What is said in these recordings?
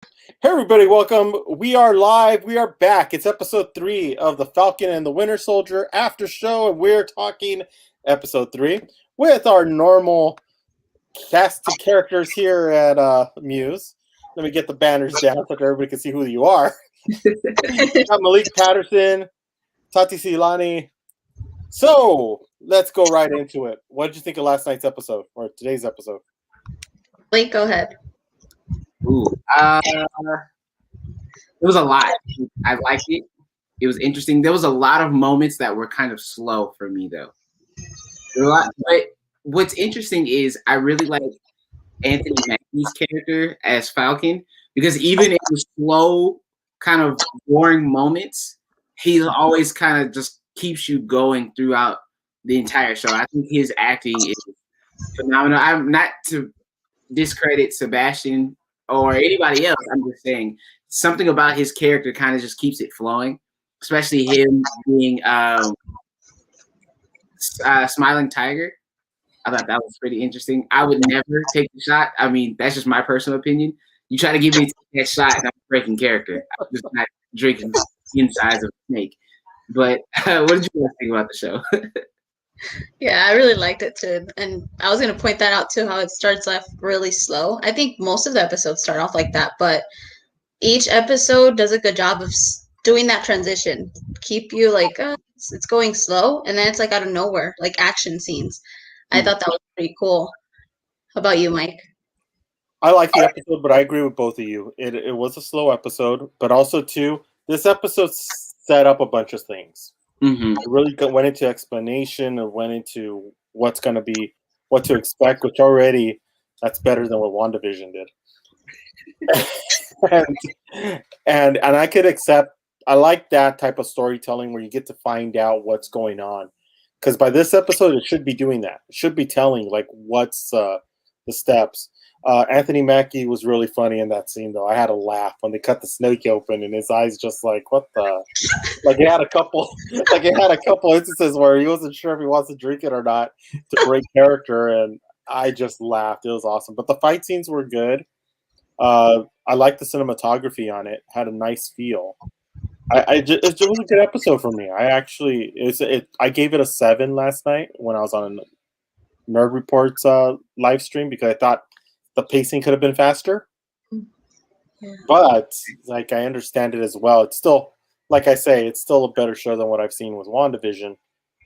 Hey everybody, welcome. We are live. We are back. It's episode 3 of the Falcon and the Winter Soldier after show, and we're talking episode 3 with our normal cast of characters here at MUSE. Let me get the banners down so that everybody can see who you are. Got Malik, Patterson, Tatiana. So let's go right into it. What did you think of last night's episode or today's episode? Blake, go ahead. Ooh, it was a lot. I liked it. It was interesting. There was a lot of moments that were kind of slow for me, though. There were a lot, but what's interesting is I really like Anthony Mackie's character as Falcon because even in the slow, kind of boring moments, he always kind of just keeps you going throughout the entire show. I think his acting is phenomenal. I'm not to discredit Sebastian or anybody else. I'm just saying something about his character kind of just keeps it flowing, especially him being Smiling Tiger. I thought that was pretty interesting. I would never take the shot. I mean, that's just my personal opinion. You try to give me that shot, and I'm breaking character. I'm just not drinking the insides of a snake. But what did you guys think about the show? Yeah, I really liked it too. And I was going to point that out too, how it starts off really slow. I think most of the episodes start off like that, but each episode does a good job of doing that transition. Keep you like, it's going slow, and then it's like out of nowhere, like action scenes. I thought that was pretty cool. How about you, Mike? I like the episode, but I agree with both of you. It was a slow episode, but also too, this episode set up a bunch of things. Mm-hmm. It really went into explanation or went into what's going to be, what to expect, which already that's better than what WandaVision did. and I could accept. I like that type of storytelling where you get to find out what's going on. Because by this episode, it should be doing that. It should be telling like what's the steps. Anthony Mackie was really funny in that scene, though. I had a laugh when they cut the snake open, and his eyes just like, what the? Like it had a couple instances where he wasn't sure if he wants to drink it or not to break character, and I just laughed. It was awesome. But the fight scenes were good. I liked the cinematography on it. Had a nice feel. It was a good episode for me. I gave it a 7 last night when I was on Nerd Report's live stream because I thought the pacing could have been faster. Yeah. But like I understand it as well. It's still, like I say, it's still a better show than what I've seen with WandaVision.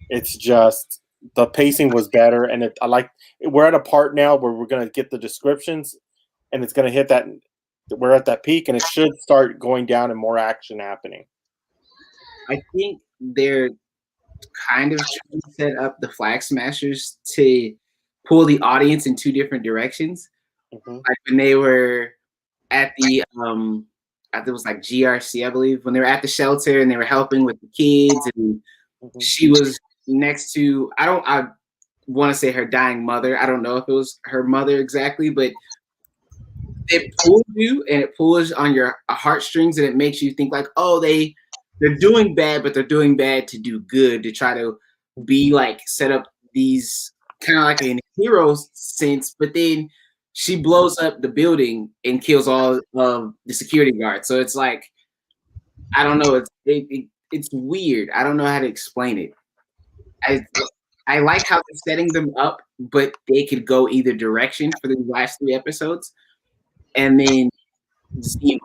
It's just the pacing was better, and we're at a part now where we're gonna get the descriptions, and it's gonna hit that. We're at that peak, and it should start going down and more action happening. I think they're kind of trying to set up the Flag Smashers to pull the audience in 2 different directions. Mm-hmm. Like when they were at the I think it was like GRC, I believe, when they were at the shelter and they were helping with the kids, and she was next to I want to say her dying mother. I don't know if it was her mother exactly, but it pulls you and it pulls on your heartstrings, and it makes you think like, oh, they're doing bad, but they're doing bad to do good, to try to be like set up these kind of like in hero sense, but then she blows up the building and kills all of the security guards. So it's like, I don't know. It's weird. I don't know how to explain it. I like how they're setting them up, but they could go either direction for the last 3 episodes. And then Zemo.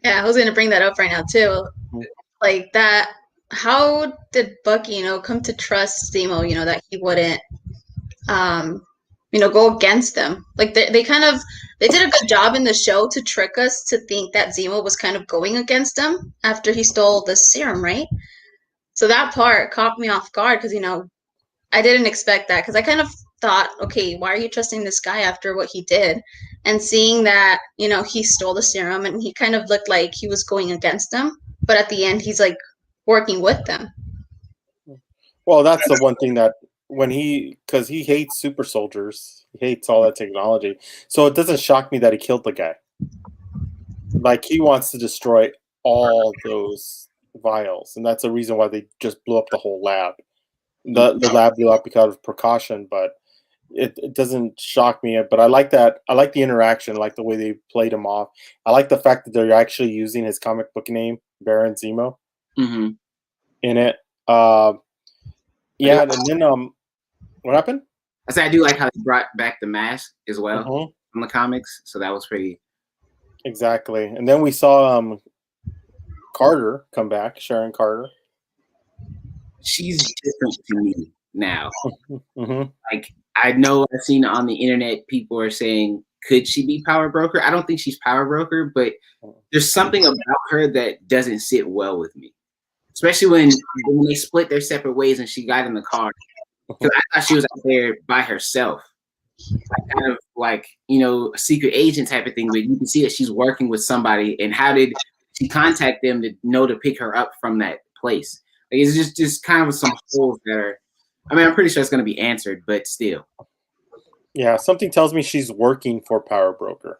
Yeah, I was going to bring that up right now too. Like that, how did Bucky, come to trust Zemo, that he wouldn't, go against them? Like they did a good job in the show to trick us to think that Zemo was kind of going against them after he stole the serum, right? So that part caught me off guard because, I didn't expect that because I kind of thought, okay, why are you trusting this guy after what he did? And seeing that, he stole the serum and he kind of looked like he was going against them. But at the end, he's like working with them. Well, that's the one thing that because he hates super soldiers, he hates all that technology. So it doesn't shock me that he killed the guy. Like he wants to destroy all those vials. And that's the reason why they just blew up the whole lab. The lab blew up because of precaution, but it doesn't shock me, but I like that. I like the interaction, I like the way they played him off. I like the fact that they're actually using his comic book name, Baron Zemo, Mm-hmm. in it. Yeah, and then what happened? I said I do like how they brought back the mask as well Mhm. from the comics, so that was pretty. Exactly, and then we saw Carter come back, Sharon Carter. She's different to me now. Mm-hmm. Like I know I've seen on the internet people are saying, could she be Power Broker? I don't think she's Power Broker, but there's something about her that doesn't sit well with me. Especially when they split their separate ways and she got in the car. Because I thought she was out there by herself. Like kind of like, you know, a secret agent type of thing, but you can see that she's working with somebody. And how did she contact them to know to pick her up from that place? Like it's just kind of some holes that are, I mean, I'm pretty sure it's going to be answered, but still. Yeah, something tells me she's working for Power Broker.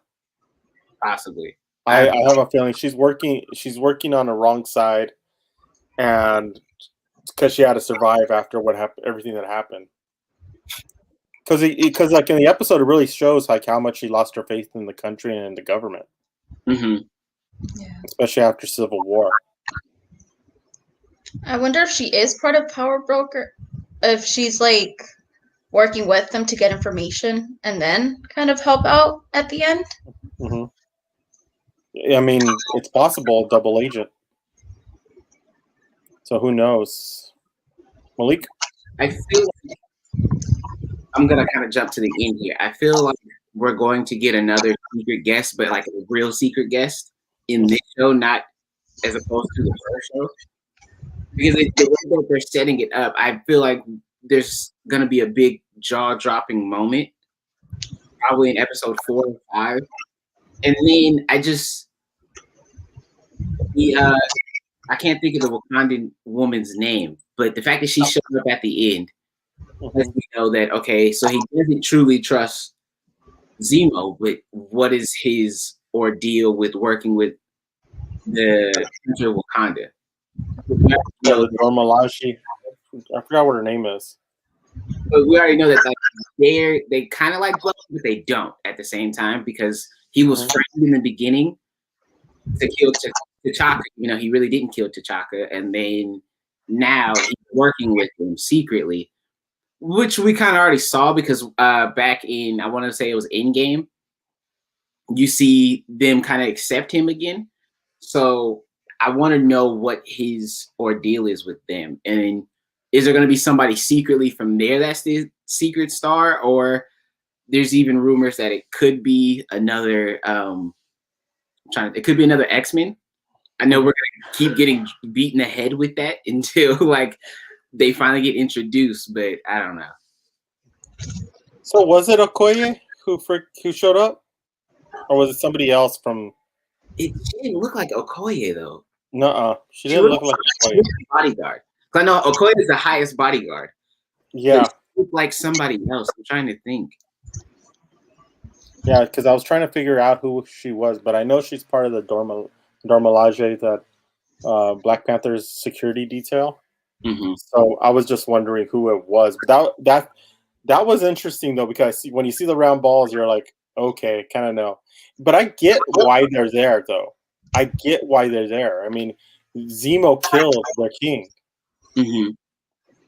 Possibly. I have a feeling she's working on the wrong side, and because she had to survive after what happened, everything that happened. Because like in the episode, it really shows like how much she lost her faith in the country and in the government, Mm-hmm. Yeah. especially after Civil War. I wonder if she is part of Power Broker, if she's like working with them to get information and then kind of help out at the end. Mm-hmm. I mean, it's possible, double agent. So who knows? Malik? I feel like I'm going to kind of jump to the end here. I feel like we're going to get another secret guest, but like a real secret guest in this show, not as opposed to the first show. Because the way that they're setting it up, I feel like there's going to be a big jaw-dropping moment, probably in episode 4 or 5. And then I can't think of the Wakandan woman's name, but the fact that she showed up at the end lets me know that, okay, so he doesn't truly trust Zemo, but what is his ordeal with working with the Hunter of Wakanda? Dormalashi. I forgot what her name is. But we already know that like they kind of like Bucky, but they don't at the same time because he was framed in the beginning to kill T'Chaka. You know, he really didn't kill T'Chaka, and then now he's working with him secretly, which we kind of already saw because back in, I want to say it was Endgame, you see them kind of accept him again. So I want to know what his ordeal is with them. And is there going to be somebody secretly from there that's the secret star? Or there's even rumors that it could be another, it could be another X-Men. I know we're going to keep getting beaten ahead with that until like they finally get introduced, but I don't know. So was it Okoye who showed up? Or was it somebody else from... She didn't look like Okoye, though. Nuh-uh. She didn't look like Okoye. Bodyguard. I know Okoye is the highest bodyguard. Yeah. She looked like somebody else. I'm trying to think. Yeah, because I was trying to figure out who she was, but I know she's part of the Dormalaje, that Black Panther's security detail. Mm-hmm. So I was just wondering who it was. But that was interesting, though, because when you see the round balls, you're like, okay, kind of know. But I get why they're there, though. I get why they're there. I mean, Zemo killed their king. Mm-hmm.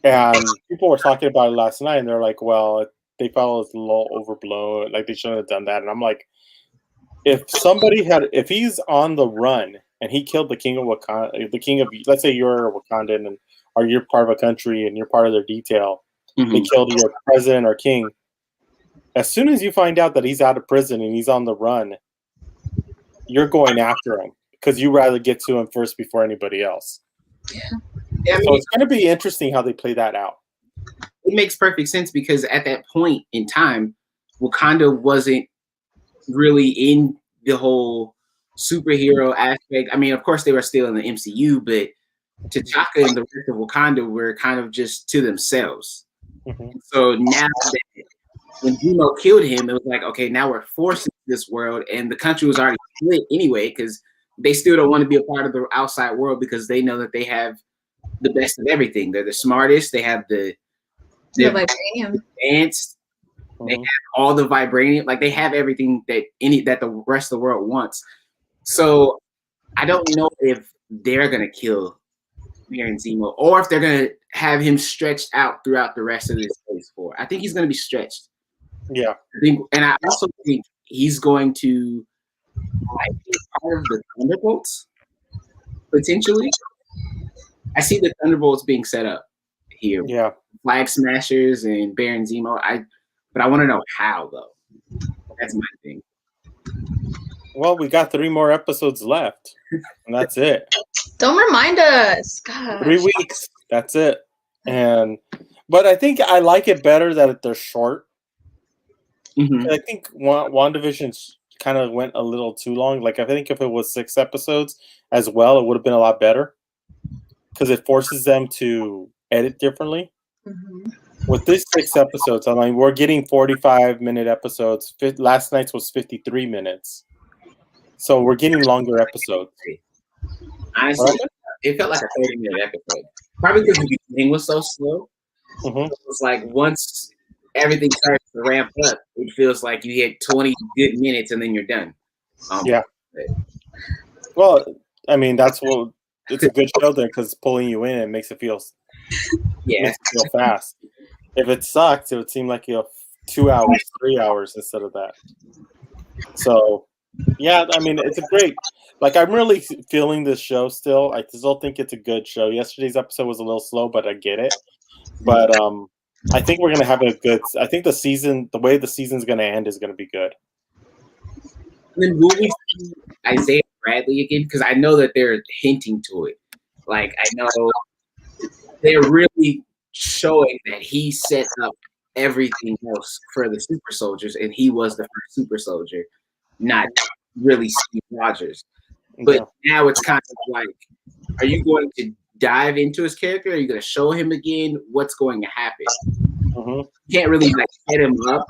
And people were talking about it last night, and they're like, well, they felt it was a little overblown. Like, they shouldn't have done that. And I'm like, if he's on the run and he killed the king of Wakanda, let's say you're Wakandan or you're part of a country and you're part of their detail, they killed your president or king. As soon as you find out that he's out of prison and he's on the run, you're going after him because you rather get to him first before anybody else. Yeah, so it's going to be interesting how they play that out. It makes perfect sense because at that point in time, Wakanda wasn't really in the whole superhero aspect. I mean, of course, they were still in the MCU, but T'Chaka and the rest of Wakanda were kind of just to themselves. Mm-hmm. So now that when Zemo killed him, it was like, okay, now we're forced into this world, and the country was already split anyway because they still don't want to be a part of the outside world because they know that they have the best of everything. They're the smartest. They have the vibranium, advanced They have all the vibranium, like they have everything that the rest of the world wants. So I don't know if they're gonna kill Baron Zemo or if they're gonna have him stretched out throughout the rest of this phase 4. I think he's gonna be stretched. Yeah. And I also think he's going to be part of the Thunderbolts potentially. I see the Thunderbolts being set up here. Yeah. Flag Smashers and Baron Zemo. But I want to know how though. That's my thing. Well, we got 3 more episodes left, and that's it. Don't remind us. God. 3 weeks. That's it. But I think I like it better that they're short. Mm-hmm. I think WandaVision kind of went a little too long. Like, I think if it was 6 episodes as well, it would have been a lot better because it forces them to edit differently. Mm-hmm. With these 6 episodes, I mean, we're getting 45-minute episodes. Last night's was 53 minutes. So we're getting longer episodes. Honestly, it felt like a 30-minute episode. Probably because the beginning was so slow. Mm-hmm. It was like once everything starts to ramp up, it feels like you hit 20 good minutes and then you're done. Yeah. Well, I mean, that's what it's a good show there because it's pulling you in and makes it feel fast. If it sucked, it would seem like you have 2 hours, 3 hours instead of that. So, yeah, I mean, it's a great. Like, I'm really feeling this show still. I still think it's a good show. Yesterday's episode was a little slow, but I get it. But I think we're gonna have a good. I think the way the season's gonna end is gonna be good. And then will we see Isaiah Bradley again? Because I know that they're hinting to it. Like, I know they're really showing that he set up everything else for the super soldiers, and he was the first super soldier, not really Steve Rogers. But now it's kind of like, are you going to dive into his character? Are you going to show him again? What's going to happen? Mm-hmm. You can't really like set him up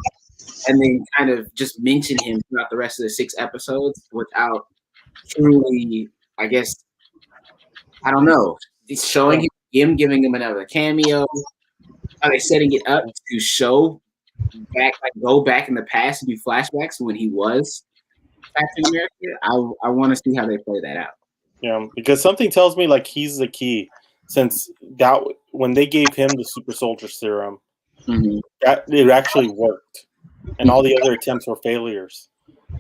and then kind of just mention him throughout the rest of the 6 episodes without truly, I guess, I don't know. It's showing him, giving him another cameo. Are they setting it up to show back, like go back in the past and do flashbacks when he was Captain America? I want to see how they play that out. Yeah, because something tells me like he's the key. Since that when they gave him the super soldier serum, that it actually worked, and all the other attempts were failures.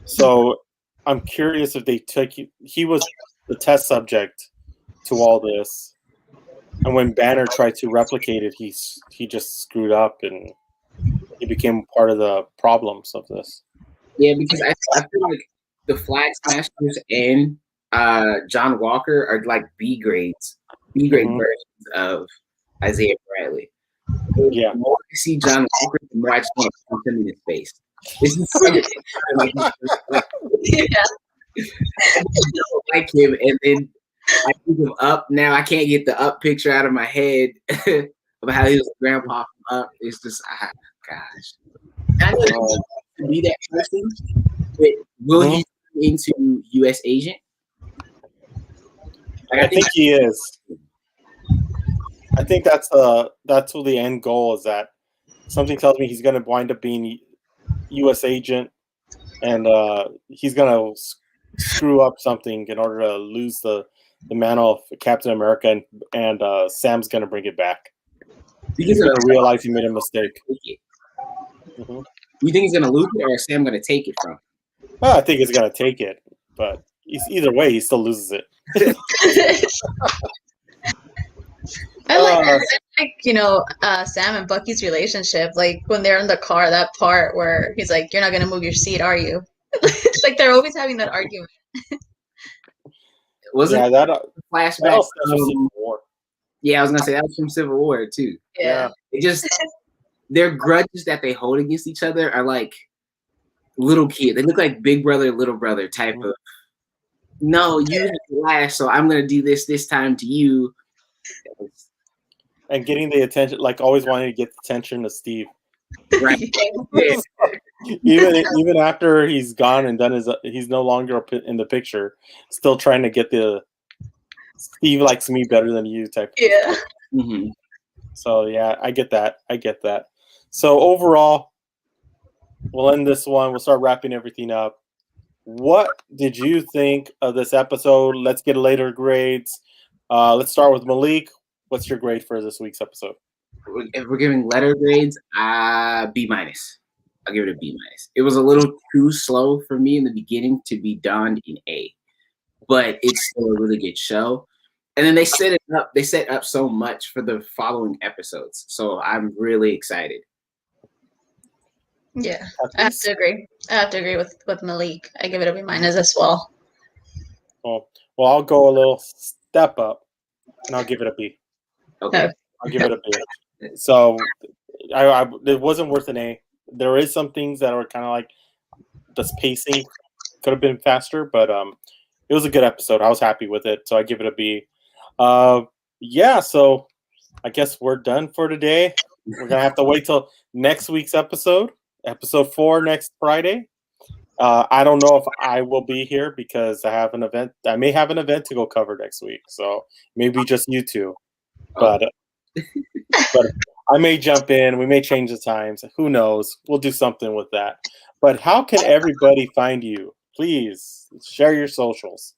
So I'm curious if they took he was the test subject to all this, and when Banner tried to replicate it, he just screwed up and he became part of the problems of this. Yeah, because I feel like the Flag Smashers and John Walker are like B grade versions of Isaiah Bradley. Yeah. The more I see John Walker, the more I just want to punch him in his face. This is something I don't like him, and then I think of Up. Now I can't get the Up picture out of my head of how he was grandpa from Up. It's just gosh. I know he wants to be that person, but will he turn into U.S. agent? Like, I think he is. I think that's what the end goal is. That something tells me he's going to wind up being U.S. agent, and he's going to screw up something in order to lose the mantle of Captain America, and Sam's going to bring it back. He's going to realize he made a mistake. You think he's going to lose it, or is Sam going to take it from him? Well, I think he's going to take it, but either way, he still loses it. I like Sam and Bucky's relationship. Like when they're in the car, that part where he's like, "You're not gonna move your seat, are you?" Like they're always having that argument. Wasn't that flashback from Civil War? Yeah, I was gonna say that was from Civil War too. Yeah. It just their grudges that they hold against each other are like little kid. They look like big brother, little brother type of. No, you have to last, so I'm gonna do this time to you. And getting the attention, like always wanting to get the attention of Steve. Right. even after he's gone and done he's no longer in the picture, still trying to get the Steve likes me better than you type. Yeah. So yeah, I get that. So overall, we'll end this one. We'll start wrapping everything up. What did you think of this episode? Let's get later grades. Let's start with Malik. What's your grade for this week's episode? If we're giving letter grades, B minus. I'll give it a B minus. It was a little too slow for me in the beginning to be donned in A, but it's still a really good show. And then they set it up. They set up so much for the following episodes, so I'm really excited. Yeah, I have to agree. I have to agree with Malik. I give it a B minus as well. Well, I'll go a little step up, and I'll give it a B. Okay. I'll give it a B. So, it wasn't worth an A. There is some things that are kind of like this pacing could have been faster, but it was a good episode. I was happy with it, so I give it a B. Yeah, so I guess we're done for today. We're gonna have to wait till next week's episode 4 next Friday. I don't know if I will be here because I have an event. I may have an event to go cover next week, so maybe just you two. But I may jump in. We may change the times. Who knows? We'll do something with that. But how can everybody find you? Please share your socials.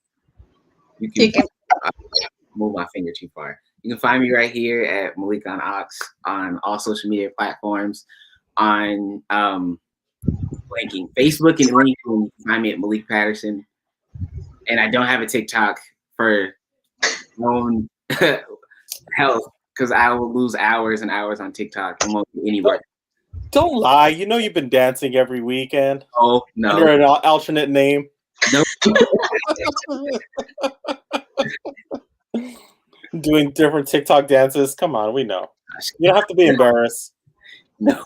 You can move my finger too far. You can find me right here at Malik on Ox on all social media platforms. On blanking Facebook and LinkedIn, you can find me at Malik Patterson. And I don't have a TikTok for my own health because I will lose hours and hours on TikTok and won't do any work. Don't lie. You know you've been dancing every weekend. Oh, no. Under an alternate name. Nope. Doing different TikTok dances. Come on, we know. You don't have to be embarrassed. No.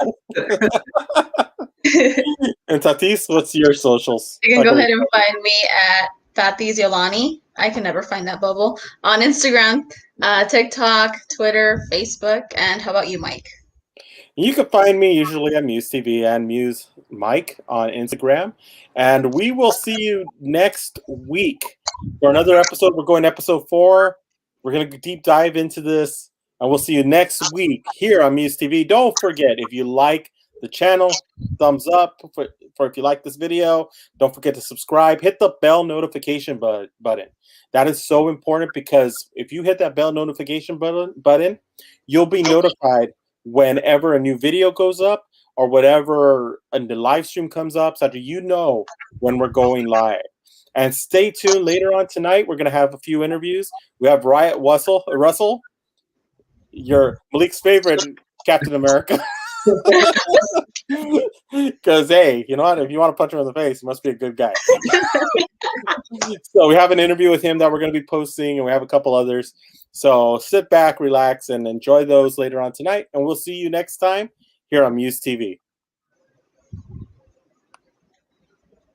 And Tatis, what's your socials? You can go ahead and find me at Tatis Yolani. I can never find that bubble. On Instagram, TikTok, Twitter, Facebook, and how about you, Mike? You can find me usually at MUSE TV and MUSE Mike on Instagram. And we will see you next week for another episode. We're going to episode 4. We're going to deep dive into this. And we'll see you next week here on MUSE TV. Don't forget, if you like the channel, thumbs up for if you like this video. Don't forget to subscribe. Hit the bell notification button. That is so important because if you hit that bell notification button, you'll be notified whenever a new video goes up or whatever and the live stream comes up, so that you know when we're going live. And stay tuned later on tonight. We're going to have a few interviews. We have Riot Russell, your Malik's favorite Captain America. Because, hey, you know what? If you want to punch him in the face, he must be a good guy. So we have an interview with him that we're going to be posting, and we have a couple others. So sit back, relax, and enjoy those later on tonight. And we'll see you next time here on MUSE TV.